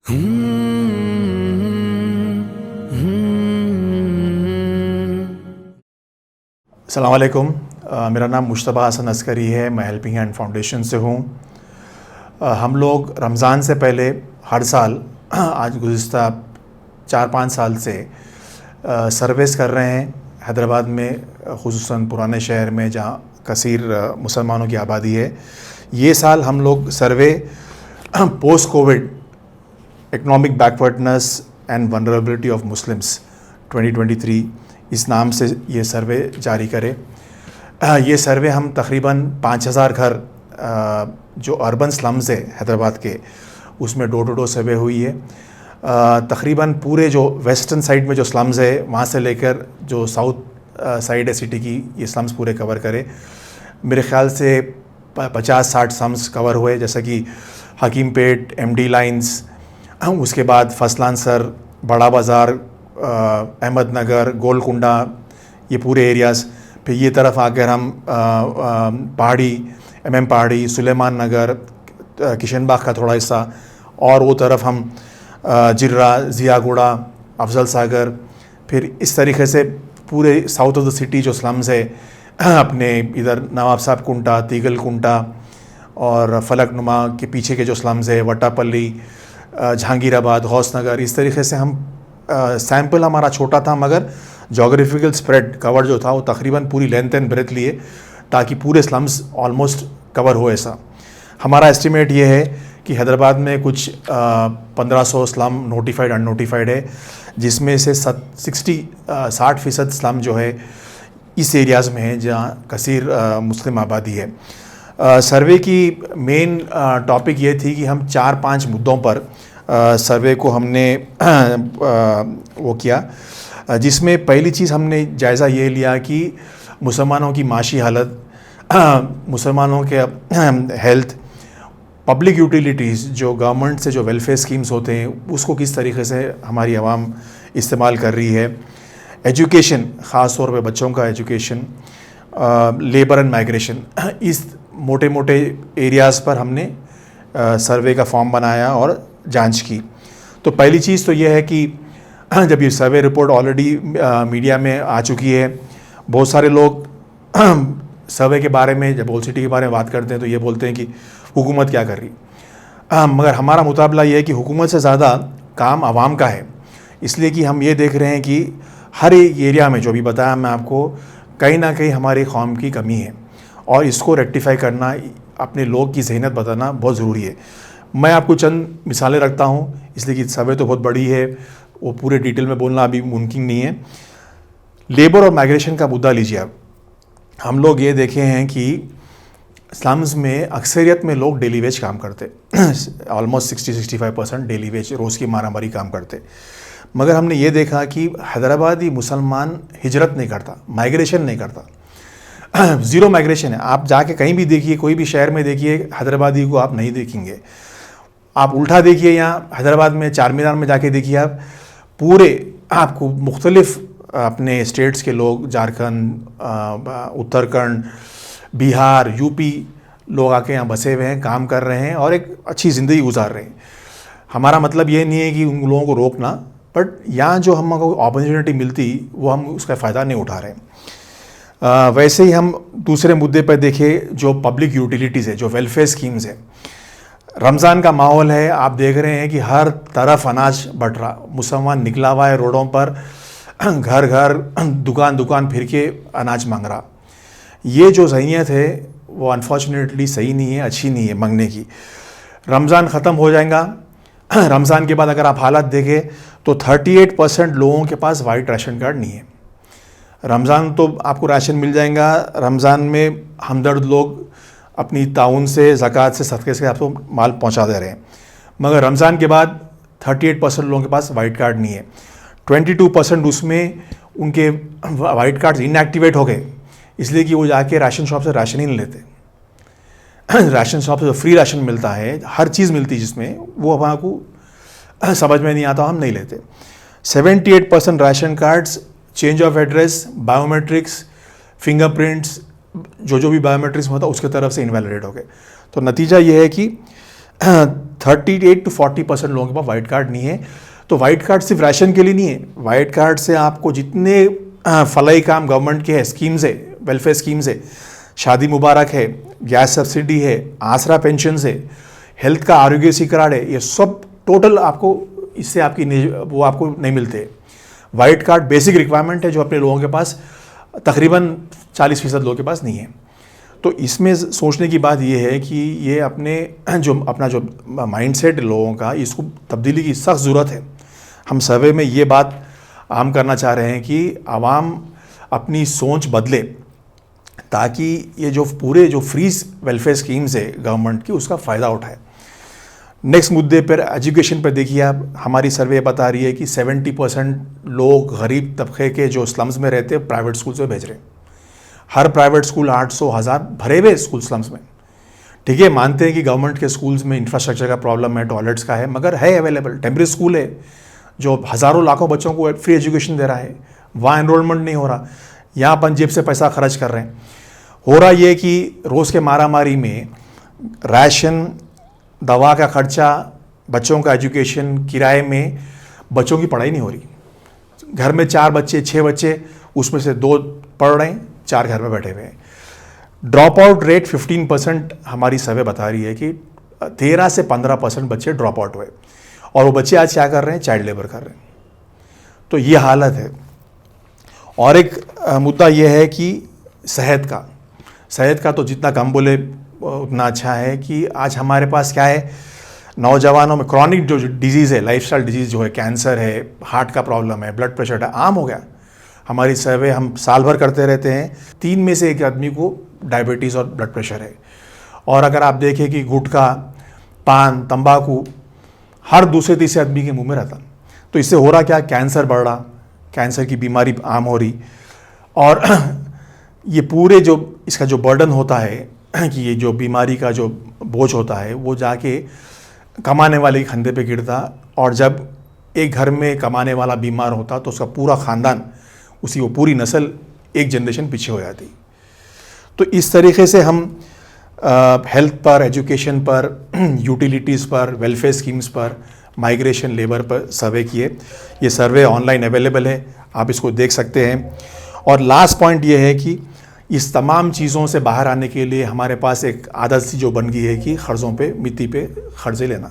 अस्सलाम वालेकुम। मेरा नाम मुश्तबा हसन अस्करी है। मैं हेल्पिंग हैंड फाउंडेशन से हूँ। हम लोग रमज़ान से पहले हर साल आज गुज़िस्ता 4-5 साल से सर्वेस कर रहे हैं हैदराबाद में, ख़ुसूसन पुराने शहर में जहाँ कसीर मुसलमानों की आबादी है। ये साल हम लोग survey post COVID economic backwardness and vulnerability of Muslims 2023 इस नाम से ये सर्वे जारी करें। ये सर्वे हम तकरीबन 5000 घर जो अर्बन स्लम्स है हैदराबाद के, उसमें डोर टू डोर सर्वे हुई है। तकरीबन पूरे जो वेस्टर्न साइड में जो स्लम्स है वहाँ से लेकर जो साउथ साइड है सिटी की, ये स्लम्स पूरे कवर करे। मेरे ख़्याल से 50-60 स्लम्स कवर हुए, जैसा कि हकीम पेट, MD लाइन्स, उसके बाद फसलांसर, बड़ा बाज़ार, अहमद नगर, गोलकुंडा, ये पूरे एरियाज़। फिर ये तरफ आकर हम पहाड़ी, MM पहाड़ी, सुलेमान नगर, किशनबाग का थोड़ा हिस्सा, और वो तरफ हम जिर्रा, ज़ियागुड़ा, अफजल सागर, फिर इस तरीके से पूरे साउथ ऑफ द सिटी जो स्लम्स है अपने इधर नवाब साहब कुंटा, तीगल कुंटा और फलकनुमा के पीछे के जो स्लम्स है, वट्टापल्ली, जहांगीराबाद, हौस नगर, इस तरीके से हम सैम्पल हमारा छोटा था मगर जोग्राफिकल स्प्रेड कवर जो था वो तकरीबन पूरी लेंथ एंड ब्रेथ लिए, ताकि पूरे स्लम्स ऑलमोस्ट कवर हो। ऐसा हमारा एस्टिमेट ये है कि हैदराबाद में कुछ 1500 स्लम नोटिफाइड अननोटिफाइड है, जिसमें से 60% स्लम जो है इस एरियाज़ में है जहाँ कसीर मुस्लिम आबादी है। सर्वे की मेन टॉपिक ये थी कि हम 4-5 मुद्दों पर सर्वे को हमने वो किया, जिसमें पहली चीज़ हमने जायज़ा ये लिया कि मुसलमानों की माशी हालत, मुसलमानों के हेल्थ, पब्लिक यूटिलिटीज़ जो गवर्नमेंट से जो वेलफेयर स्कीम्स होते हैं उसको किस तरीके से हमारी आवाम इस्तेमाल कर रही है, एजुकेशन, ख़ास तौर पे बच्चों का एजुकेशन, लेबर एंड माइग्रेशन, इस मोटे मोटे एरियाज़ पर हमने सर्वे का फॉर्म बनाया और जांच की। तो पहली चीज़ तो ये है कि जब ये सर्वे रिपोर्ट ऑलरेडी मीडिया में आ चुकी है, बहुत सारे लोग सर्वे के बारे में, जब ओल्ड सिटी के बारे में बात करते हैं तो ये बोलते हैं कि हुकूमत क्या कर रही, मगर हमारा मुताबिला ये है कि हुकूमत से ज़्यादा काम आवाम का है। इसलिए कि हम ये देख रहे हैं कि हर एक एरिया में जो भी बताया मैं आपको, कहीं ना कहीं हमारी कौम की कमी है और इसको रेक्टिफाई करना, अपने लोग की जहनीत बताना बहुत ज़रूरी है। मैं आपको चंद मिसालें रखता हूँ, इसलिए कि सर्वे तो बहुत बड़ी है, वो पूरे डिटेल में बोलना अभी मुमकिन नहीं है। लेबर और माइग्रेशन का मुद्दा लीजिए आप। हम लोग ये देखे हैं कि स्लम्स में अक्सरियत में लोग डेली वेज काम करते, ऑलमोस्ट 60-65% डेली वेज, रोज़ की मारामारी काम करते। मगर हमने ये देखा कि हैदराबादी मुसलमान हिजरत नहीं करता, माइग्रेशन नहीं करता, ज़ीरो माइग्रेशन है। आप जाके कहीं भी देखिए, कोई भी शहर में देखिए, हैदराबादी को आप नहीं देखेंगे। आप उल्टा देखिए, यहाँ हैदराबाद में चार मीनार में जाके देखिए, आप पूरे आपको मुख्तलिफ़ अपने स्टेट्स के लोग, झारखंड, उत्तराखंड, बिहार, UP लोग आके यहाँ बसे हुए हैं, काम कर रहे हैं और एक अच्छी ज़िंदगी गुजार रहे हैं। हमारा मतलब ये नहीं है कि उन लोगों को रोकना, बट यहाँ जो हमको अपॉर्चुनिटी मिलती वो हम उसका फ़ायदा नहीं उठा रहे। वैसे ही हम दूसरे मुद्दे पर देखें, जो पब्लिक यूटिलिटीज़ है, जो वेलफेयर स्कीम्स है। रमज़ान का माहौल है, आप देख रहे हैं कि हर तरफ अनाज बट रहा, मुसलमान निकला हुआ है रोडों पर, घर घर, दुकान दुकान फिर के अनाज मांग रहा। ये जो ज़हनियत है वो अनफॉर्चुनेटली सही नहीं है, अच्छी नहीं है मांगने की। रमज़ान ख़त्म हो जाएगा, रमज़ान के बाद अगर आप हालत देखें तो 38% लोगों के पास वाइट राशन कार्ड नहीं है। रमज़ान तो आपको राशन मिल जाएगा, रमज़ान में हमदर्द लोग अपनी ताउन से, ज़कात से, सदक़े से आपको माल पहुंचा दे रहे हैं, मगर रमज़ान के बाद 38% लोगों के पास वाइट कार्ड नहीं है। 22% उसमें उनके वाइट कार्ड इनएक्टिवेट हो गए, इसलिए कि वो जाके राशन शॉप से राशन ही नहीं लेते। राशन शॉप से जो फ्री राशन मिलता है, हर चीज़ मिलती है जिसमें, वो हमारे को समझ में नहीं आता, हम नहीं लेते। 78% ration cards, change of address, biometrics, fingerprints, जो भी बायोमेट्रिक्स होता है उसके तरफ से इनवैलिडेट हो गए। तो नतीजा ये है कि 38 to 40% लोगों के पास वाइट कार्ड नहीं है। तो वाइट कार्ड सिर्फ राशन के लिए नहीं है, वाइट कार्ड से आपको जितने फलाई काम गवर्नमेंट के हैं, स्कीम्स है, वेलफेयर स्कीम्स है, शादी मुबारक है, गैस सब्सिडी है, आसरा पेंशन है, हेल्थ का आरोग्यश्री कार्ड है, ये सब टोटल आपको इससे वो आपको नहीं मिलते। वाइट कार्ड बेसिक रिक्वायरमेंट है जो अपने लोगों के पास तकरीबन 40% लोगों के पास नहीं है। तो इसमें सोचने की बात ये है कि ये अपना जो माइंडसेट लोगों का, इसको तब्दीली की सख्त ज़रूरत है। हम सर्वे में ये बात आम करना चाह रहे हैं कि आवाम अपनी सोच बदले, ताकि ये जो पूरे जो फ्री वेलफेयर स्कीम्स है गवर्नमेंट की, उसका फ़ायदा उठाए। नेक्स्ट मुद्दे पर एजुकेशन पर देखिए आप, हमारी सर्वे बता रही है कि 70% लोग गरीब तबके के जो स्लम्स में रहते हैं प्राइवेट स्कूल्स में भेज रहे हैं। हर प्राइवेट स्कूल 800-1000 भरे हुए स्कूल स्लम्स में। ठीक है, मानते हैं कि गवर्नमेंट के स्कूल्स में इंफ्रास्ट्रक्चर का प्रॉब्लम है, टॉयलेट्स का है, मगर है अवेलेबल। टेम्परेरी स्कूल है जो हज़ारों लाखों बच्चों को फ्री एजुकेशन दे रहा है, वहाँ एनरोलमेंट नहीं हो रहा, यहाँ अपन जेब से पैसा खर्च कर रहे हैं। हो रहा ये कि रोज़ के मारामारी में राशन, दवा का खर्चा, बच्चों का एजुकेशन, किराए में बच्चों की पढ़ाई नहीं हो रही। घर में 4 बच्चे 6 बच्चे, उसमें से 2 पढ़ रहे हैं, 4 घर में बैठे हुए हैं। ड्रॉप आउट रेट 15% हमारी सर्वे बता रही है कि 13 से 15% बच्चे ड्रॉप आउट हुए, और वो बच्चे आज क्या कर रहे हैं, चाइल्ड लेबर कर रहे हैं। तो ये हालत है। और एक मुद्दा ये है कि सेहत का तो जितना कम बोले उतना अच्छा है कि आज हमारे पास क्या है, नौजवानों में क्रॉनिक जो डिजीज़ है, लाइफस्टाइल डिजीज़ जो है, कैंसर है, हार्ट का प्रॉब्लम है, ब्लड प्रेशर है, आम हो गया। हमारी सर्वे हम साल भर करते रहते हैं, 3 में से 1 आदमी को डायबिटीज़ और ब्लड प्रेशर है। और अगर आप देखें कि गुटखा, पान, तंबाकू हर दूसरे तीसरे आदमी के मुंह में रहता। तो इससे हो रहा क्या, कैंसर बढ़ रहा, कैंसर की बीमारी आम हो रही। और ये पूरे जो इसका जो बर्डन होता है कि ये जो बीमारी का जो बोझ होता है, वो जाके कमाने वाले के कंधे पे गिरता। और जब एक घर में कमाने वाला बीमार होता तो उसका पूरा ख़ानदान, वो पूरी नस्ल एक जनरेशन पीछे हो जाती। तो इस तरीके से हम हेल्थ पर, एजुकेशन पर, यूटिलिटीज़ पर, वेलफेयर स्कीम्स पर, माइग्रेशन, लेबर पर सर्वे किए। ये सर्वे ऑनलाइन अवेलेबल है, आप इसको देख सकते हैं। और लास्ट पॉइंट ये है कि इस तमाम चीज़ों से बाहर आने के लिए हमारे पास एक आदत सी जो बन गई है कि कर्ज़ों पे, मिट्टी पे कर्ज़े लेना।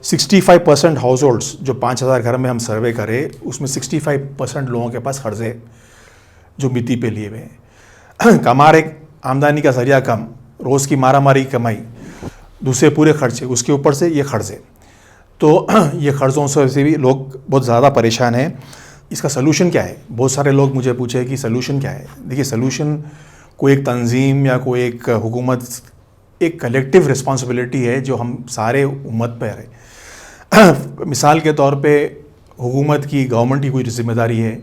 65% हाउस होल्ड्स, जो 5000 घर में हम सर्वे करें, उसमें 65% लोगों के पास कर्ज़े जो मिट्टी पे लिए हुए हैं। कमा रहे, आमदनी का जरिया कम, रोज़ की मारामारी की कमाई, दूसरे पूरे खर्चे, उसके ऊपर से ये कर्ज़े। तो ये कर्ज़ों से भी लोग बहुत ज़्यादा परेशान हैं। इसका सलूशन क्या है? बहुत सारे लोग मुझे पूछे कि सलूशन क्या है। देखिए, सलूशन कोई एक तंजीम या कोई एक हुकूमत, एक कलेक्टिव रिस्पॉन्सिबिलिटी है जो हम सारे उम्मत पर है। मिसाल के तौर पे हुकूमत की, गवर्नमेंट की कोई जिम्मेदारी है,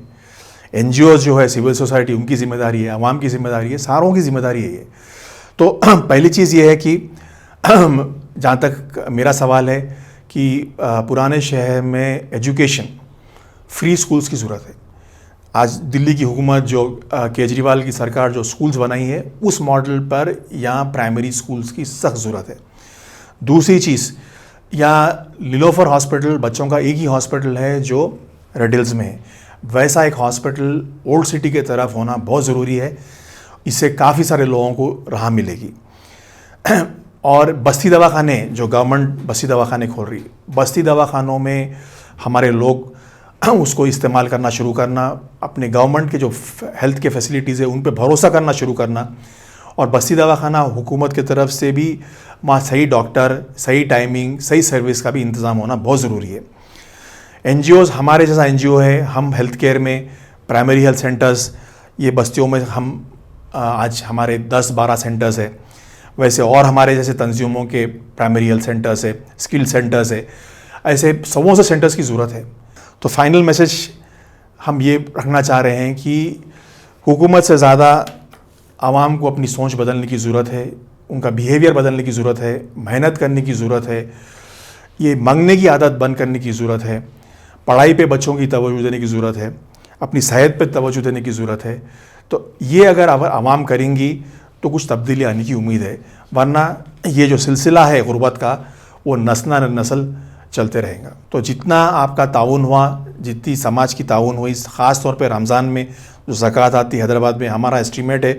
NGOs जो है, सिविल सोसाइटी, उनकी ज़िम्मेदारी है, आवाम की ज़िम्मेदारी है, सारों की ज़िम्मेदारी है ये। तो पहली चीज़ ये है कि जहाँ तक मेरा सवाल है कि पुराने शहर में एजुकेशन, फ्री स्कूल्स की ज़रूरत है। आज दिल्ली की हुकूमत जो केजरीवाल की सरकार जो स्कूल्स बनाई है, उस मॉडल पर यहाँ प्राइमरी स्कूल्स की सख्त ज़रूरत है। दूसरी चीज़, यहाँ नीलोफर हॉस्पिटल बच्चों का एक ही हॉस्पिटल है जो रेड हिल्स में है, वैसा एक हॉस्पिटल ओल्ड सिटी के तरफ होना बहुत ज़रूरी है। इससे काफ़ी सारे लोगों को राह मिलेगी। और बस्ती दवाखाने, जो गवर्नमेंट बस्ती दवाखाने खोल रही है, बस्ती दवाखानों में हमारे लोग उसको इस्तेमाल करना शुरू करना, अपने गवर्नमेंट के जो हेल्थ के फैसिलिटीज़ है उन पे भरोसा करना शुरू करना। और बस्ती दवाखाना हुकूमत की तरफ से भी वहाँ सही डॉक्टर, सही टाइमिंग, सही सर्विस का भी इंतज़ाम होना बहुत ज़रूरी है। NGOs, हमारे जैसा NGO है, हम हेल्थ केयर में प्राइमरी हेल्थ सेंटर्स, ये बस्तियों में हम आज हमारे 10-12 सेंटर्स है। वैसे और हमारे जैसे तंजीमों के प्राइमरी हेल्थ सेंटर्स है, स्किल सेंटर्स है, ऐसे सौों से सेंटर्स की ज़रूरत है। तो फाइनल मैसेज हम ये रखना चाह रहे हैं कि हुकूमत से ज़्यादा आवाम को अपनी सोच बदलने की ज़रूरत है, उनका बिहेवियर बदलने की ज़रूरत है, मेहनत करने की ज़रूरत है, ये मांगने की आदत बंद करने की ज़रूरत है, पढ़ाई पे बच्चों की तवज्जो देने की ज़रूरत है, अपनी सेहत पे तवज्जो देने की ज़रूरत है। तो ये अगर आवाम करेंगी तो कुछ तब्दीली आने की उम्मीद है, वरना ये जो सिलसिला है गुर्बत का, वो नस्ल नस्ल चलते रहेगा। तो जितना आपका ताउन हुआ, जितनी समाज की ताउन हुई, ख़ास तौर पे रमज़ान में जो ज़कात आती, हैदराबाद में हमारा एस्टीमेट है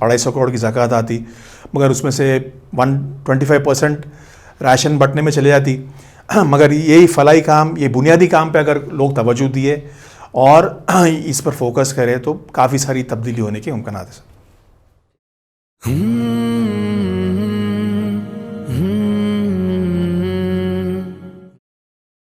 250 करोड़ की ज़कात आती, मगर उसमें से 125% राशन बंटने में चले जाती। मगर यही फलाई काम, ये बुनियादी काम पे अगर लोग तवज्जो दिए और इस पर फोकस करें तो काफ़ी सारी तब्दीली होने के मुमकिनात है।